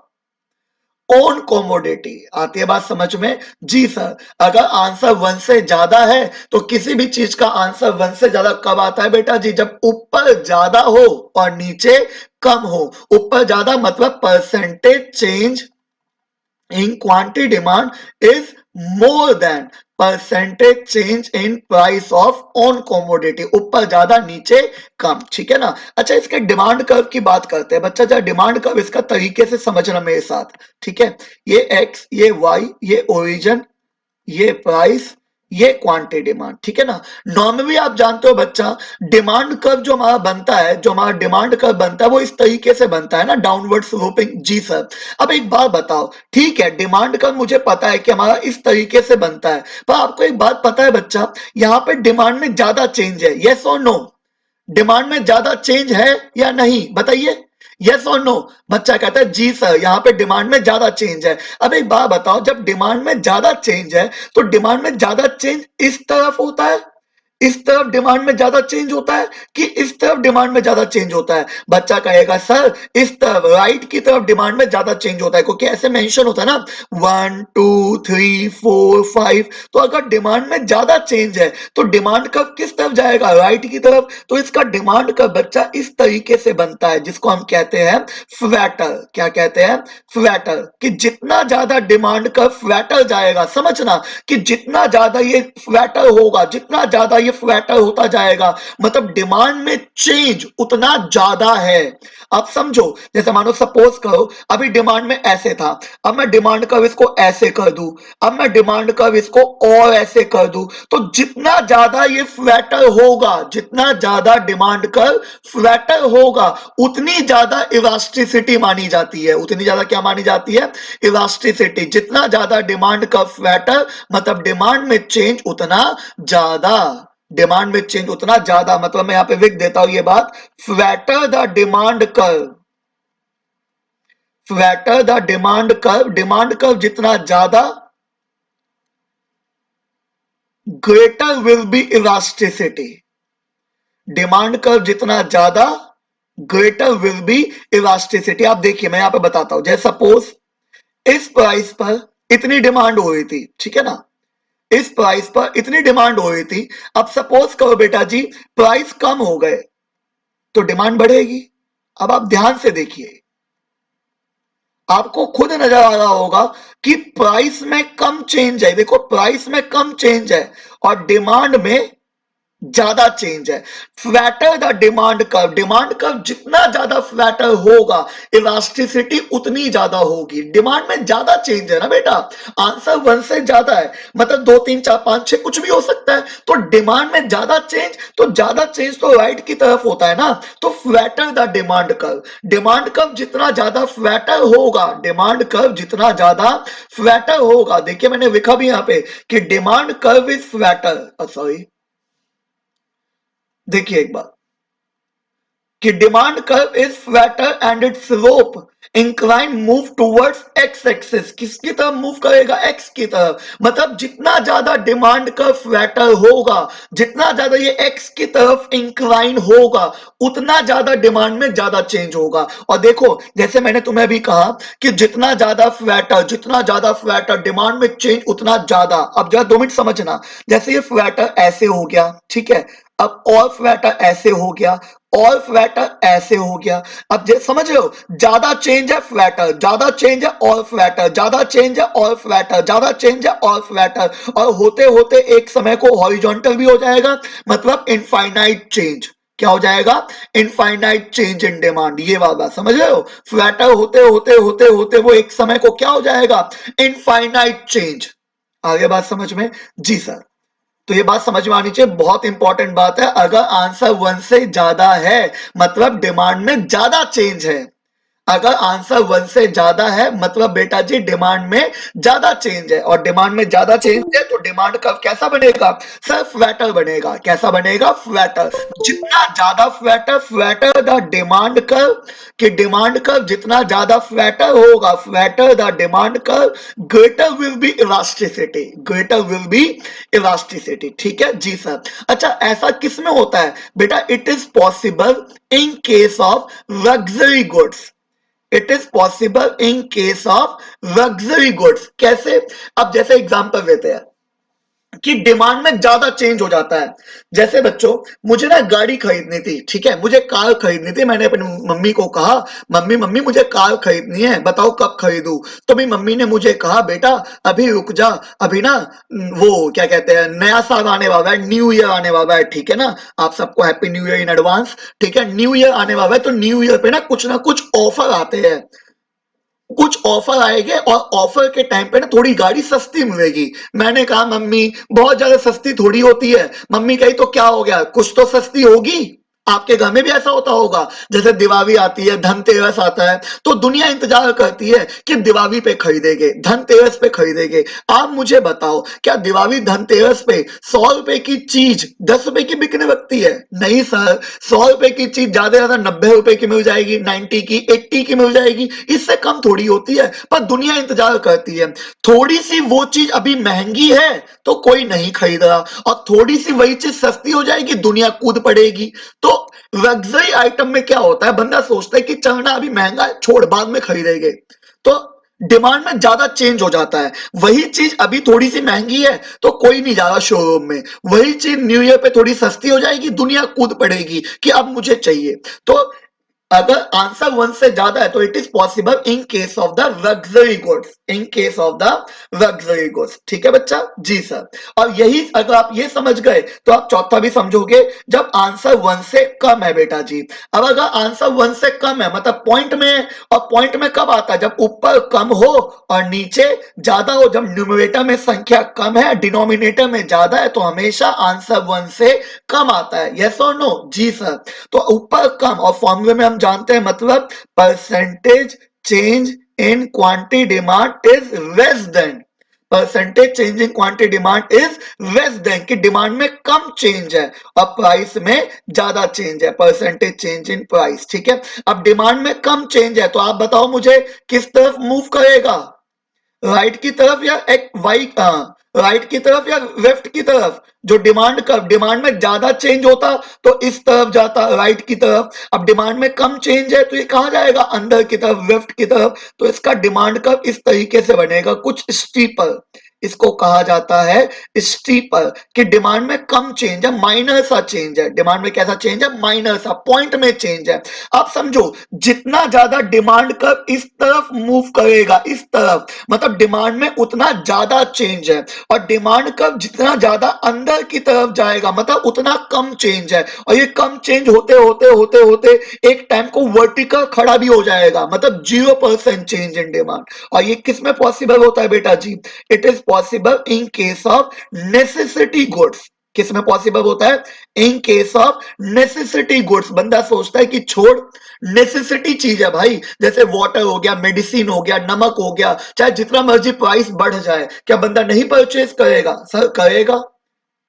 own commodity. आती है बात समझ में? जी sir, अगर answer 1 से ज्यादा है तो किसी भी चीज का आंसर 1 से ज्यादा कब आता है बेटा जी? जब ऊपर ज्यादा हो और नीचे कम हो। ऊपर ज्यादा मतलब percentage change in quantity demand is more than percentage change in price of on commodity, ऊपर ज्यादा नीचे कम, ठीक है ना? अच्छा, इसके डिमांड कर्व की बात करते हैं बच्चा। जरा डिमांड कर्व इसका तरीके से समझना मेरे साथ, ठीक है? ये एक्स, ये वाई, ये ओरिजिन, ये प्राइस, ये क्वांटिटी डिमांड, ठीक है ना? नॉर्मली आप जानते हो बच्चा, डिमांड कर्व जो हमारा बनता है, जो हमारा डिमांड कर्व बनता है वो इस तरीके से बनता है ना, डाउनवर्ड स्लोपिंग। जी सर। अब एक बात बताओ, ठीक है डिमांड कर्व मुझे पता है कि हमारा इस तरीके से बनता है, पर आपको एक बात पता है बच्चा, यहाँ पे डिमांड में ज्यादा चेंज है, यस और नो? डिमांड में ज्यादा चेंज है या नहीं बताइए? यस और नो? बच्चा कहता है जी सर, यहाँ पे डिमांड में ज्यादा चेंज है। अब एक बात बताओ, जब डिमांड में ज्यादा चेंज है तो डिमांड में ज्यादा चेंज इस तरफ होता है, इस तरफ डिमांड में ज्यादा चेंज होता है कि इस तरफ डिमांड में ज्यादा चेंज होता है? बच्चा कहेगा सर इस तरफ, राइट की तरफ डिमांड में ज्यादा चेंज होता है, क्योंकि ऐसे मेंशन होता है ना 1 2 3 4 5। तो अगर डिमांड में ज्यादा चेंज है तो डिमांड कर्व किस तरफ जाएगा? राइट की तरफ। तो इसका डिमांड कर्व बच्चा इस तरीके से बनता है, जिसको हम कहते हैं फ्लैटर। क्या कहते हैं? फ्लैटर। कि जितना ज्यादा डिमांड कर्व फ्लैटर जाएगा, समझना कि जितना ज्यादा ये फ्लैटर होगा, जितना ज्यादा ये फ्लैटर होता जाएगा, मतलब डिमांड में चेंज उतना ज्यादा है। आप समझो, जैसे मानो सपोज करो अभी डिमांड में ऐसे था, अब मैं डिमांड कर्व इसको ऐसे कर दूं, अब मैं डिमांड कर्व इसको और ऐसे कर दूं, तो जितना ज्यादा ये फ्लैटर होगा, जितना ज्यादा डिमांड कर्व फ्लैटर होगा, उतनी ज्यादा इलास्टिसिटी मानी जाती है। उतनी ज्यादा क्या मानी जाती है? इलास्टिसिटी। जितना ज्यादा डिमांड कर्व फ्लैटर मतलब डिमांड में चेंज उतना ज्यादा, डिमांड में चेंज उतना ज्यादा, मतलब मैं यहां पे लिख देता हूं ये बात, flatter the demand curve, flatter the demand curve, demand curve जितना ज्यादा greater will be elasticity, demand curve जितना ज्यादा ग्रेटर विल बी इलास्टिसिटी। आप देखिए मैं यहां पे बताता हूं, जैसे सपोज इस प्राइस पर इतनी डिमांड हो रही थी, ठीक है ना? इस प्राइस पर इतनी डिमांड हो रही थी, अब सपोज करो बेटा जी प्राइस कम हो गए तो डिमांड बढ़ेगी। अब आप ध्यान से देखिए, आपको खुद नजर आ रहा होगा कि प्राइस में कम चेंज है, देखो प्राइस में कम चेंज है और डिमांड में ज्यादा चेंज है। Flatter the demand curve, demand curve जितना ज्यादा फ्लैटर होगा इलास्टिसिटी उतनी ज्यादा होगी। डिमांड में ज्यादा चेंज है ना बेटा, आंसर 1 से ज्यादा है, मतलब 2 3 4 5 6 कुछ भी हो सकता है। तो डिमांड में ज्यादा चेंज, तो ज्यादा चेंज तो राइट की तरफ होता है ना, तो flatter the demand curve, demand curve जितना ज्यादा फ्लैटर होगा, डिमांड कर्व जितना ज्यादा फ्लैटर होगा, देखिए मैंने लिखा भी यहां पे कि demand curve is flatter, sorry देखिए एक बात, कि demand curve is flatter and it's slope incline move towards x axis, किसकी तरफ मूव करेगा, एक्स की तरफ। मतलब जितना ज्यादा डिमांड कर्व फ्लैटर होगा, जितना ज्यादा ये एक्स की तरफ इंक्लाइन होगा, उतना ज्यादा डिमांड में ज्यादा चेंज होगा। और देखो जैसे मैंने तुम्हें भी कहा कि जितना ज्यादा फ्लैटर डिमांड में चेंज उतना ज्यादा। अब जरा 2 मिनट समझना, जैसे ये फ्लैटर ऐसे हो गया, ठीक है, अब और फ्लैटर ऐसे हो गया, और फ्लैटर ऐसे हो गया। अब समझ रहे हो, ज्यादा चेंज है फ्लैटर, ज्यादा चेंज है और फ्लैटर, ज्यादा चेंज है और फ्लैटर, ज्यादा चेंज है और फ्लैटर, और होते होते एक समय को हॉरिजॉन्टल भी हो जाएगा, मतलब इनफाइनाइट चेंज। क्या हो जाएगा, इनफाइनाइट चेंज इन डिमांड। ये वाला समझ रहे हो, फ्लैटर होते होते होते होते वो एक समय को क्या हो जाएगा, इनफाइनाइट चेंज। आगे बात समझ में, जी सर। तो ये बात समझ में आनी चाहिए, बहुत इंपॉर्टेंट बात है। अगर आंसर 1 से ज्यादा है मतलब डिमांड में ज्यादा चेंज है। अगर आंसर 1 से ज्यादा है मतलब बेटा जी डिमांड में ज्यादा चेंज है, और डिमांड में ज्यादा चेंज है तो डिमांड कर्व कैसा बनेगा, सर फ्लैटर बनेगा। कैसा बनेगा, फ्लैटर। जितना ज्यादा flatter, flatter the demand curve, कि डिमांड कर्व जितना ज्यादा फ्लैटर होगा, flatter the demand curve, greater will be elasticity, greater will be elasticity. ठीक है जी सर। अच्छा ऐसा किस में होता है बेटा, it is possible in case of luxury goods, it is possible in case of luxury goods. कैसे, अब जैसे एग्जांपल देते हैं कि डिमांड में ज्यादा चेंज हो जाता है। जैसे बच्चों, मुझे ना गाड़ी खरीदनी थी, ठीक है, मुझे कार खरीदनी थी। मैंने अपनी मम्मी को कहा, मम्मी मम्मी मुझे कार खरीदनी है, बताओ कब खरीदूं। तो मेरी मम्मी ने मुझे कहा बेटा अभी रुक जा, अभी ना वो क्या कहते हैं, नया साल आने वाला है, न्यू ईयर आने वाला है, ठीक है ना। आप सबको happy new year in advance. ठीक है, न्यू ईयर आने वाला है, तो न्यू ईयर पे ना कुछ ऑफर आते हैं, कुछ ऑफर आएंगे, और ऑफर के टाइम पे ना थोड़ी गाड़ी सस्ती मिलेगी। मैंने कहा मम्मी बहुत ज्यादा सस्ती थोड़ी होती है। मम्मी कही तो क्या हो गया, कुछ तो सस्ती होगी। आपके घर में भी ऐसा होता होगा, जैसे दिवाली आती है, धनतेरस आता है, तो दुनिया इंतजार करती है कि दिवाली पे खरीदेंगे, धनतेरस पे खरीदेंगे। आप मुझे बताओ, क्या दिवाली धनतेरस पे 100 रुपए की चीज 10 रुपए की बिकने लगती है? नहीं सर, 100 रुपए की चीज ज्यादा से ज्यादा 90 रुपए की मिल जाएगी, 90 की, 80 की मिल जाएगी, इससे कम थोड़ी होती है। पर दुनिया इंतजार करती है। थोड़ी सी वो चीज अभी महंगी है तो कोई नहीं खरीद रहा, और थोड़ी सी वही चीज सस्ती हो जाएगी, दुनिया कूद पड़ेगी। तो लग्जरी आइटम में क्या होता है, बंदा सोचता है कि चलना अभी महंगा है, छोड़ बाद में खरीदेंगे। तो डिमांड में ज्यादा चेंज हो जाता है। वही चीज अभी थोड़ी सी महंगी है तो कोई नहीं जा रहा शोरूम में, वही चीज न्यू ईयर पे थोड़ी सस्ती हो जाएगी, दुनिया कूद पड़ेगी कि अब मुझे चाहिए। तो अगर आंसर 1 से ज्यादा है तो it is possible in case of the luxury goods, in case of the luxury goods. ठीक है बच्चा, जी सर। और यही अगर आप ये समझ गए तो आप चौथा भी समझोगे, जब आंसर 1 से कम है बेटा जी। अब अगर आंसर 1 से कम है मतलब पॉइंट में है, और पॉइंट में कब आता है, जब ऊपर कम हो और नीचे ज्यादा हो। जब न्यूमरेटर में संख्या कम है, डिनोमिनेटर में ज्यादा है, तो हमेशा आंसर 1 से कम आता है। यस और नो, जी सर। तो ऊपर कम, और फॉर्मूले में हम जानते हैं मतलब percentage change in quantity demand is less then, percentage change in quantity demand is less then, कि डिमांड में कम चेंज है और प्राइस में ज्यादा चेंज है, परसेंटेज चेंज इन प्राइस। ठीक है, अब डिमांड में कम चेंज है तो आप बताओ मुझे किस तरफ मूव करेगा, राइट की तरफ या एक वाई, राइट की तरफ या लेफ्ट की तरफ। जो डिमांड का, डिमांड में ज्यादा चेंज होता तो इस तरफ जाता, राइट की तरफ। अब डिमांड में कम चेंज है तो ये कहां जाएगा, अंदर की तरफ, लेफ्ट की तरफ। तो इसका डिमांड कर्व इस तरीके से बनेगा, कुछ स्टीपर। इसको कहा जाता है स्टीपर, कि डिमांड में कम चेंज है, माइनर सा चेंज है। डिमांड में कैसा चेंज है, माइनर सा, पॉइंट में चेंज है। आप समझो, जितना ज्यादा डिमांड कर्व इस तरफ मूव करेगा, इस तरफ, मतलब डिमांड में उतना ज्यादा चेंज है, और डिमांड कर्व जितना ज्यादा अंदर की तरफ जाएगा मतलब उतना कम चेंज है। और ये कम चेंज होते होते होते होते एक टाइम को वर्टिकल खड़ा भी हो जाएगा, मतलब 0% चेंज इन डिमांड। और ये किस में पॉसिबल होता है बेटा जी, it is possible in case of necessity goods. किस में पॉसिबल होता है, in case of necessity goods. बंदा सोचता है कि छोड़, नेसेसिटी चीज है भाई, जैसे वाटर हो गया, मेडिसिन हो गया, नमक हो गया, चाहे जितना मर्जी प्राइस बढ़ जाए, क्या बंदा नहीं परचेज करेगा, सर करेगा।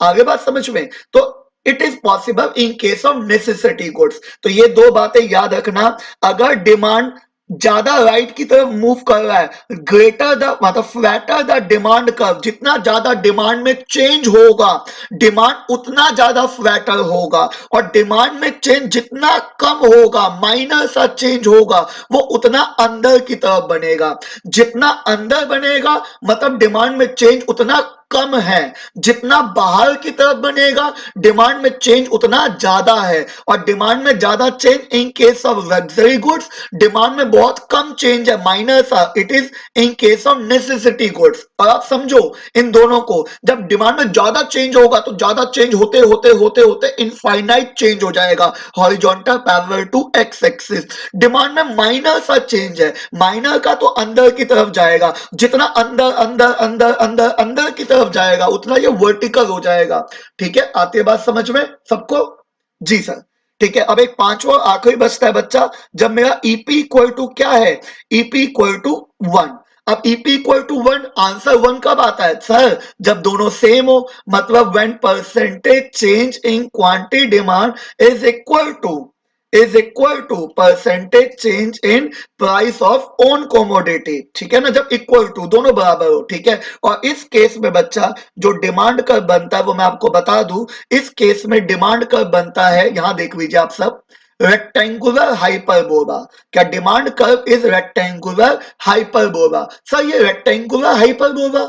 आगे बात समझ में, तो it is possible in case of necessity goods. तो ये दो बातें याद रखना, अगर डिमांड ज्यादा राइट की तरफ मूव कर रहा है, ग्रेटर द मतलब फ्लैटर द डिमांड कर्व, जितना ज्यादा डिमांड में चेंज होगा डिमांड उतना ज्यादा फ्लैटर होगा, और डिमांड में चेंज जितना कम होगा, माइनर सा चेंज होगा, वो उतना अंदर की तरफ बनेगा। जितना अंदर बनेगा मतलब डिमांड में चेंज उतना कम है, जितना बाहर की तरफ बनेगा डिमांड में चेंज उतना ज्यादा है। और डिमांड में ज्यादा change in case of luxury goods, demand में बहुत कम चेंज है, माइनर सा it is in case of necessity goods. और आप समझो इन दोनों को, जब डिमांड में ज्यादा चेंज होगा तो ज्यादा चेंज होते होते होते होते इनफाइनाइट चेंज हो जाएगा horizontal parallel to X axis. Demand में माइनर सा चेंज है, माइनर का तो अंदर की तरफ जाएगा, जितना अंदर अंदर अंदर अंदर अंदर की तरफ जाएगा उतना ये वर्टिकल हो जाएगा। ठीक है, आती है बात समझ में सबको? जी सर। ठीक है, अब एक पांचवा आखिरी बचता है बच्चा, जब मेरा ईपी इक्वल टू क्या है, ईपी इक्वल टू 1। अब ईपी इक्वल टू 1, आंसर 1 कब आता है सर, जब दोनों सेम हो, मतलब when percentage change in quantity demand is equal to percentage change in price of own commodity. ठीक है ना, जब इक्वल टू दोनों बराबर हो। ठीक है, और इस केस में बच्चा जो डिमांड कर्व बनता है वो मैं आपको बता दूं, इस केस में डिमांड कर्व बनता है, यहां देख लीजिए आप सब, रेक्टेंगुलर हाइपरबोला। क्या demand curve is rectangular hyperbola? Sir ये रेक्टेंगुलर हाइपरबोला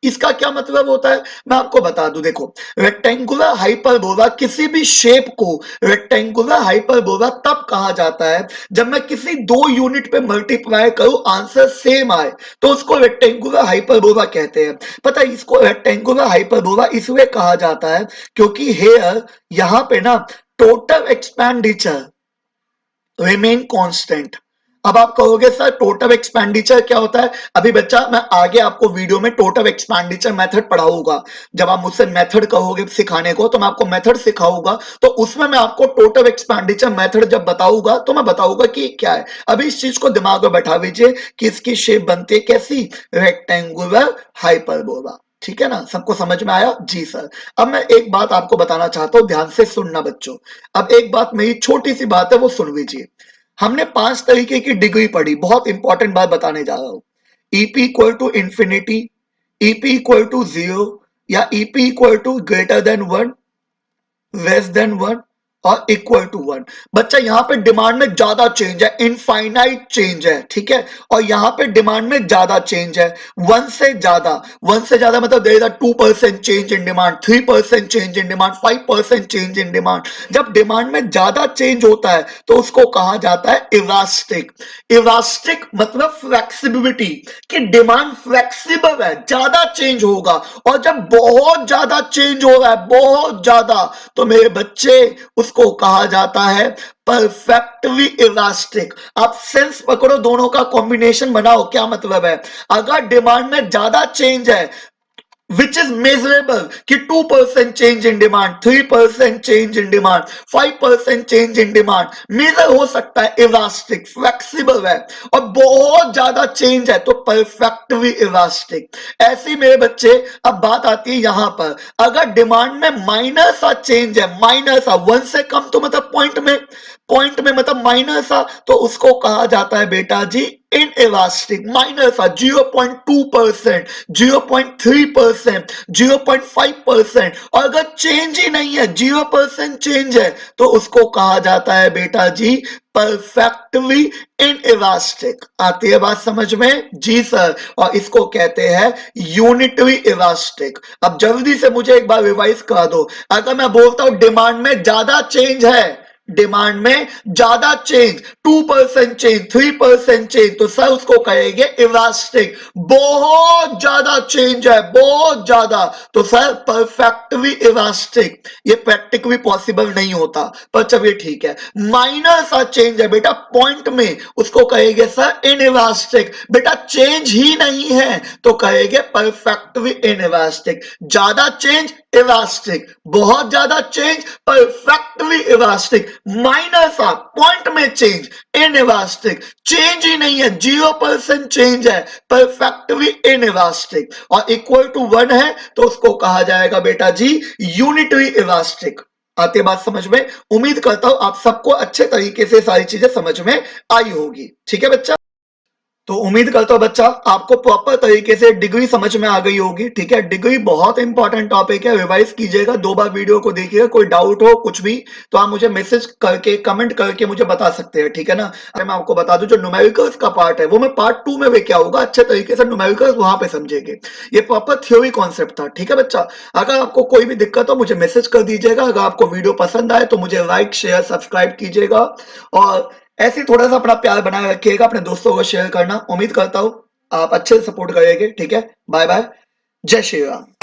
इसका क्या मतलब होता है, मैं आपको बता दूं। देखो, रेक्टेंगुलर हाइपरबोला, किसी भी शेप को रेक्टेंगुलर हाइपरबोला तब कहा जाता है जब मैं किसी दो यूनिट पे मल्टीप्लाई करूं आंसर सेम आए, तो उसको रेक्टेंगुलर हाइपरबोला कहते हैं। पता है इसको रेक्टेंगुलर हाइपरबोला इसलिए कहा जाता है क्योंकि हेयर यहां पे ना टोटल एक्सपेंडिचर रिमेन कांस्टेंट। अब आप कहोगे सर टोटल एक्सपेंडिचर क्या होता है, अभी बच्चा मैं आगे आपको वीडियो में टोटल एक्सपेंडिचर मेथड पढ़ाऊंगा। जब आप मुझसे मेथड कहोगे सिखाने को तो मैं आपको मेथड सिखाऊंगा, तो उसमें मैं आपको टोटल एक्सपेंडिचर मेथड जब बताऊंगा तो मैं बताऊंगा कि क्या है। अभी इस चीज को दिमाग में बैठा लीजिए कि इसकी शेप बनती है कैसी, रेक्टेंगुलर हाइपरबोला। ठीक है ना, सबको समझ में आया? जी सर। अब मैं एक बात आपको बताना चाहता हूं, ध्यान से सुनना बच्चों। अब एक बात मेरी छोटी सी बात है वो सुन लीजिए। हमने 5 तरीके की डिग्री पढ़ी, बहुत इंपॉर्टेंट बात बताने जा रहा हूं। EP equal to infinity, EP equal to 0, या EP equal to greater than 1, less than 1 और इक्वल टू 1। बच्चा यहां पे डिमांड में ज्यादा चेंज है, इनफाइनाइट चेंज है। ठीक है, और यहां पे डिमांड में ज्यादा चेंज है, 1 से ज्यादा। 1 से ज्यादा मतलब there is a 2% change in demand, 3% change in demand, 5% change in demand. जब डिमांड में ज्यादा चेंज होता है तो उसको कहा जाता है इलास्टिक। इलास्टिक मतलब फ्लेक्सिबिलिटी, कि डिमांड फ्लेक्सिबल है, ज्यादा चेंज होगा। और जब बहुत ज्यादा चेंज हो रहा है, बहुत ज्यादा, तो मेरे बच्चे उसको कहा जाता है परफेक्टली इलास्टिक। आप सेंस पकड़ो, दोनों का कॉम्बिनेशन बनाओ, क्या मतलब है। अगर डिमांड में ज्यादा चेंज है which is measurable कि 2% change in demand, 3% change in demand, 5% change in demand major हो सकता है, इलास्टिक फ्लेक्सिबल है। और बहुत ज्यादा चेंज है तो परफेक्टली इलास्टिक। ऐसे मेरे बच्चे, अब बात आती है यहां पर, अगर डिमांड में माइनर सा चेंज है, माइनर सा 1 से कम, तो मतलब पॉइंट में मतलब माइनर सा, तो उसको कहा जाता है बेटा जी इन इलास्टिक। माइनर सा 0.2%, 0.3%, 0.5%, और अगर चेंज ही नहीं है, 0% चेंज है, तो उसको कहा जाता है बेटा जी परफेक्टली इन इलास्टिक। आती है बात समझ में? जी सर। और इसको कहते हैं यूनिटरी इलास्टिक। अब जल्दी से मुझे एक बार रिवाइज करा दो, अगर मैं बोलता हूं डिमांड में ज्यादा चेंज है, डिमांड में ज्यादा चेंज, 2% चेंज, 3% चेंज, तो सर उसको कहेंगे इलास्टिक। बहुत ज्यादा चेंज है, बहुत ज्यादा, तो सर परफेक्टली इलास्टिक। ये प्रैक्टिकली पॉसिबल नहीं होता, पर चलिए ठीक है। माइनर सा चेंज है बेटा पॉइंट में, उसको कहेंगे सर इनइलास्टिक। बेटा चेंज ही नहीं है तो कहेंगे परफेक्टली इनइलास्टिक। ज्यादा चेंज इलास्टिक, बहुत ज्यादा चेंज परफेक्टली इलास्टिक, माइनर सा पॉइंट में चेंज इनइलास्टिक, चेंज ही नहीं है 0% चेंज है परफेक्टली इनइलास्टिक, और इक्वल टू 1 है तो उसको कहा जाएगा बेटा जी यूनिटरी इलास्टिक। आती है बात समझ में? उम्मीद करता हूं आप सबको अच्छे तरीके से सारी चीजें समझ में आई होगी। ठीक है बच्चा? तो उम्मीद करता हूं बच्चा आपको प्रॉपर तरीके से डिग्री समझ में आ गई होगी। ठीक है, डिग्री बहुत इंपॉर्टेंट टॉपिक है, रिवाइज कीजिएगा, 2 बार वीडियो को देखिएगा। कोई डाउट हो कुछ भी तो आप मुझे मैसेज करके कमेंट करके मुझे बता सकते हैं। ठीक है ना? अरे मैं आपको बता दूं जो न्यूमेरिकल्स का पार्ट है वो मैं पार्ट 2 में लेके आऊंगा, अच्छे तरीके से न्यूमेरिकल्स वहां पे समझेंगे। ये प्रॉपर थ्योरी कॉन्सेप्ट था। ठीक है बच्चा? अगर आपको कोई भी दिक्कत हो मुझे मैसेज कर दीजिएगा। अगर आपको वीडियो पसंद आए तो मुझे लाइक शेयर सब्सक्राइब कीजिएगा और ऐसे ही थोड़ा सा अपना प्यार बनाए रखिएगा, अपने दोस्तों को शेयर करना। उम्मीद करता हूं आप अच्छे से सपोर्ट करेंगे। ठीक है, बाय बाय, जय श्री राम।